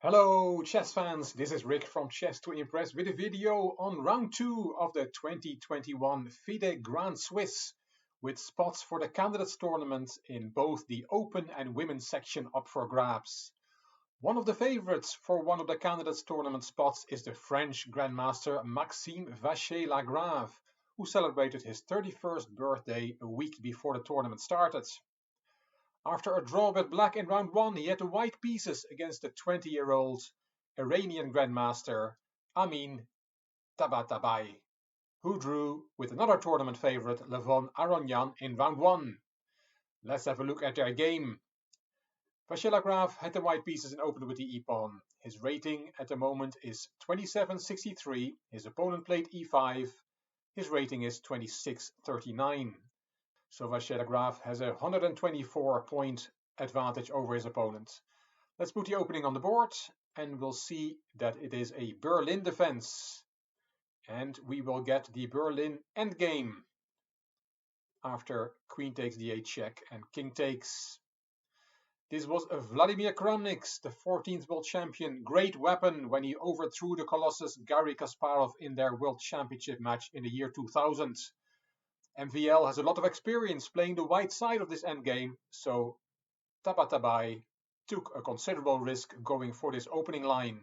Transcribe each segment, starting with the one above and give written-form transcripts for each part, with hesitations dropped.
Hello chess fans, this is Rick from Chess to Impress with a video on round 2 of the 2021 FIDE Grand Swiss with spots for the candidates tournament in both the open and women's section up for grabs. One of the favorites for one of the candidates tournament spots is the French Grandmaster Maxime Vacher-Lagrave, who celebrated his 31st birthday a week before the tournament started. After a draw with black in round 1, he had the white pieces against the 20-year-old Iranian grandmaster Amin Tabatabai, who drew with another tournament favorite Levon Aronian in round 1. Let's have a look at their game. Vacher-Lagrave had the white pieces and opened with the e-pawn. His rating at the moment is 27.63. His opponent played e5. His rating is 26.39. So Vacher-Lagrave has a 124-point advantage over his opponent. Let's put the opening on the board, and we'll see that it is a Berlin defense. And we will get the Berlin endgame after queen takes d8 check and king takes. This was a Vladimir Kramnik's, the 14th world champion, great weapon when he overthrew the Colossus Garry Kasparov in their world championship match in the year 2000. MVL has a lot of experience playing the white side of this endgame, so Tabatabai took a considerable risk going for this opening line.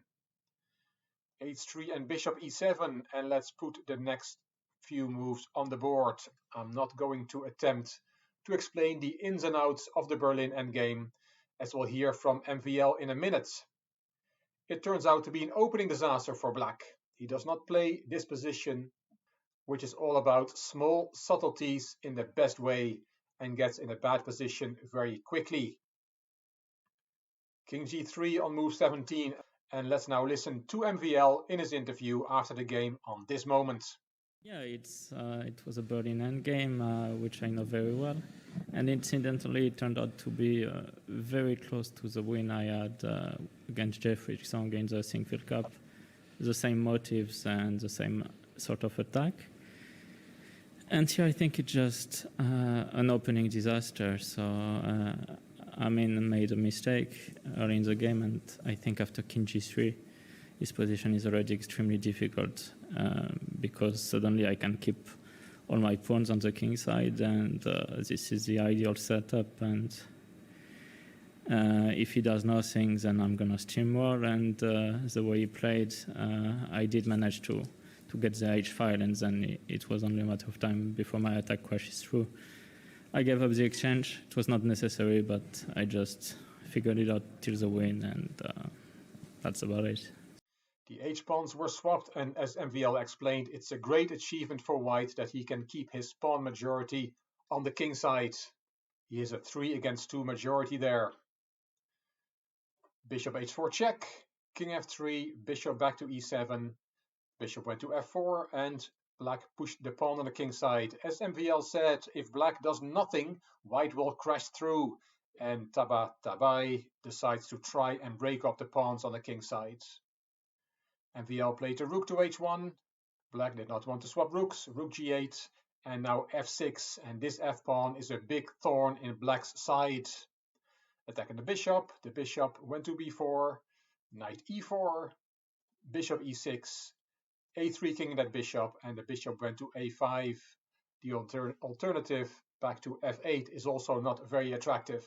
H3 and bishop e7, and let's put the next few moves on the board. I'm not going to attempt to explain the ins and outs of the Berlin endgame, as we'll hear from MVL in a minute. It turns out to be an opening disaster for black. He does not play this position, which is all about small subtleties in the best way, and gets in a bad position very quickly. King g3 on move 17, and let's now listen to MVL in his interview after the game on this moment. Yeah, it was a Berlin endgame, which I know very well, and incidentally it turned out to be very close to the win I had against Jeffrey Song in the Sinquefield Cup. The same motives and the same sort of attack. And here I think it's just an opening disaster. So Amin made a mistake early in the game, and I think after king g3, his position is already extremely difficult because suddenly I can keep all my pawns on the king side, and this is the ideal setup. And if he does nothing, then I'm gonna steamroll. And the way he played, I did manage to get the H file, and then it was only a matter of time before my attack crashes through. I gave up the exchange. It was not necessary, but I just figured it out till the win, and that's about it. The H-pawns were swapped, and as MVL explained, it's a great achievement for white that he can keep his pawn majority on the king side. He is a 3-against-2 majority there. Bishop h4 check, king f3, bishop back to e7, bishop went to f4, and black pushed the pawn on the king side. As MVL said, if black does nothing, white will crash through, and Tabatabai decides to try and break up the pawns on the king side. MVL played the rook to h1. Black did not want to swap rooks, rook g8, and now f6, and this f-pawn is a big thorn in black's side. Attacking the bishop went to b4, knight e4, bishop e6, a3 king that bishop, and the bishop went to a5. The alternative back to f8 is also not very attractive.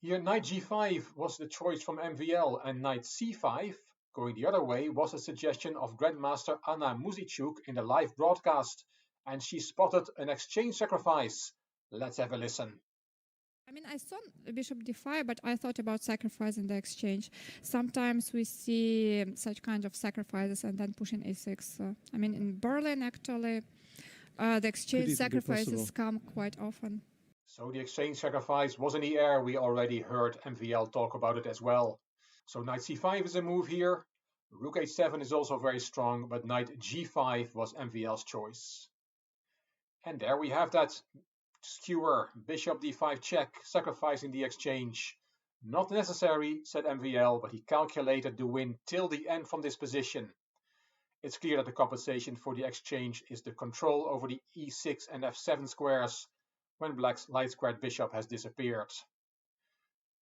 Here knight g5 was the choice from MVL, and knight c5, going the other way, was a suggestion of Grandmaster Anna Muzichuk in the live broadcast, and she spotted an exchange sacrifice. Let's have a listen. I mean, I saw bishop d5, but I thought about sacrificing the exchange. Sometimes we see such kind of sacrifices and then pushing a6. I mean, in Berlin, actually, the exchange sacrifices come quite often. So the exchange sacrifice was in the air. We already heard MVL talk about it as well. So knight c5 is a move here. Rook h7 is also very strong, but knight g5 was MVL's choice. And there we have that skewer, bishop d5 check, sacrificing the exchange. Not necessary, said MVL, but he calculated the win till the end from this position. It's clear that the compensation for the exchange is the control over the e6 and f7 squares when black's light squared bishop has disappeared.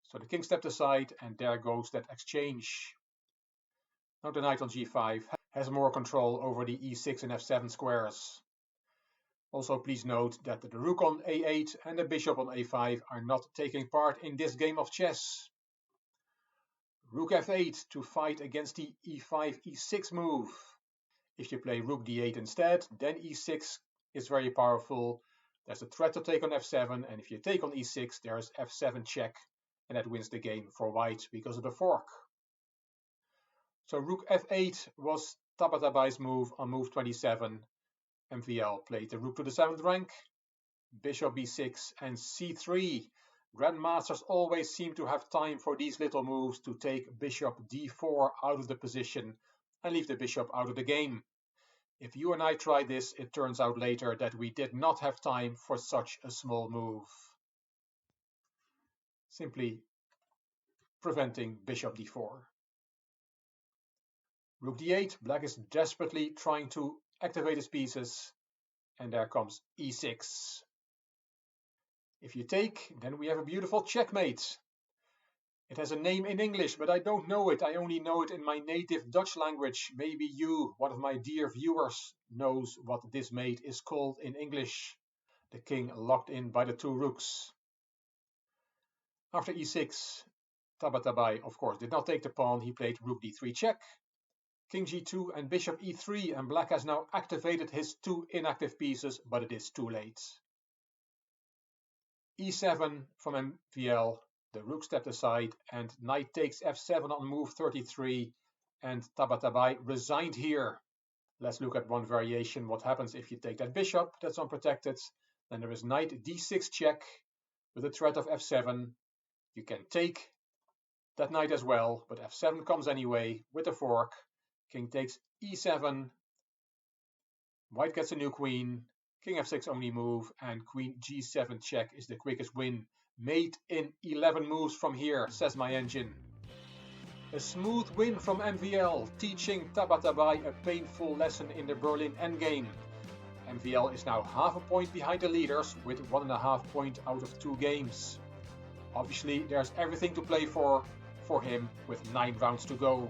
So the king stepped aside, and there goes that exchange. Now the knight on g5 has more control over the e6 and f7 squares. Also, please note that the rook on a8 and the bishop on a5 are not taking part in this game of chess. Rook f8 to fight against the e5, e6 move. If you play rook d8 instead, then e6 is very powerful. There's a threat to take on f7, and if you take on e6, there's f7 check, and that wins the game for white because of the fork. So rook f8 was Tabatabai's move on move 27. MVL played the rook to the 7th rank, bishop b6 and c3. Grandmasters always seem to have time for these little moves to take bishop d4 out of the position and leave the bishop out of the game. If you and I try this, it turns out later that we did not have time for such a small move. Simply preventing bishop d4. Rook d8, black is desperately trying to activate his pieces, and there comes e6. If you take, then we have a beautiful checkmate. It has a name in English, but I don't know it. I only know it in my native Dutch language. Maybe you, one of my dear viewers, knows what this mate is called in English. The king locked in by the two rooks. After e6, Tabatabai, of course, did not take the pawn. He played rook d3 check, king g2 and bishop e3, and black has now activated his two inactive pieces, but it is too late. e7 from MVL. The rook stepped aside, and knight takes f7 on move 33, and Tabatabai resigned here. Let's look at one variation. What happens if you take that bishop that's unprotected? Then there is knight d6 check with the threat of f7. You can take that knight as well, but f7 comes anyway with the fork. King takes e7. White gets a new queen. King f6 only move, and queen g7 check is the quickest win. Made in 11 moves from here, says my engine. A smooth win from MVL, teaching Tabatabai a painful lesson in the Berlin endgame. MVL is now half a point behind the leaders with 1.5 points out of 2 games. Obviously, there's everything to play for him with 9 rounds to go.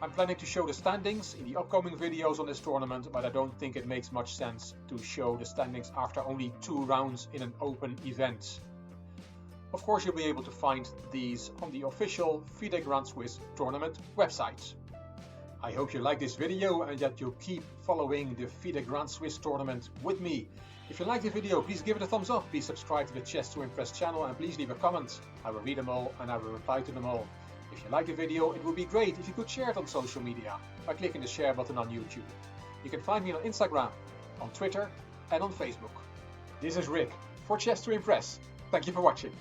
I'm planning to show the standings in the upcoming videos on this tournament, but I don't think it makes much sense to show the standings after only 2 rounds in an open event. Of course, you'll be able to find these on the official FIDE Grand Swiss tournament website. I hope you like this video and that you'll keep following the FIDE Grand Swiss tournament with me. If you like the video, please give it a thumbs up, please subscribe to the Chess to Impress channel, and please leave a comment. I will read them all and I will reply to them all. If you like the video, it would be great if you could share it on social media by clicking the share button on YouTube. You can find me on Instagram, on Twitter and on Facebook. This is Rick for Chess to Impress. Thank you for watching.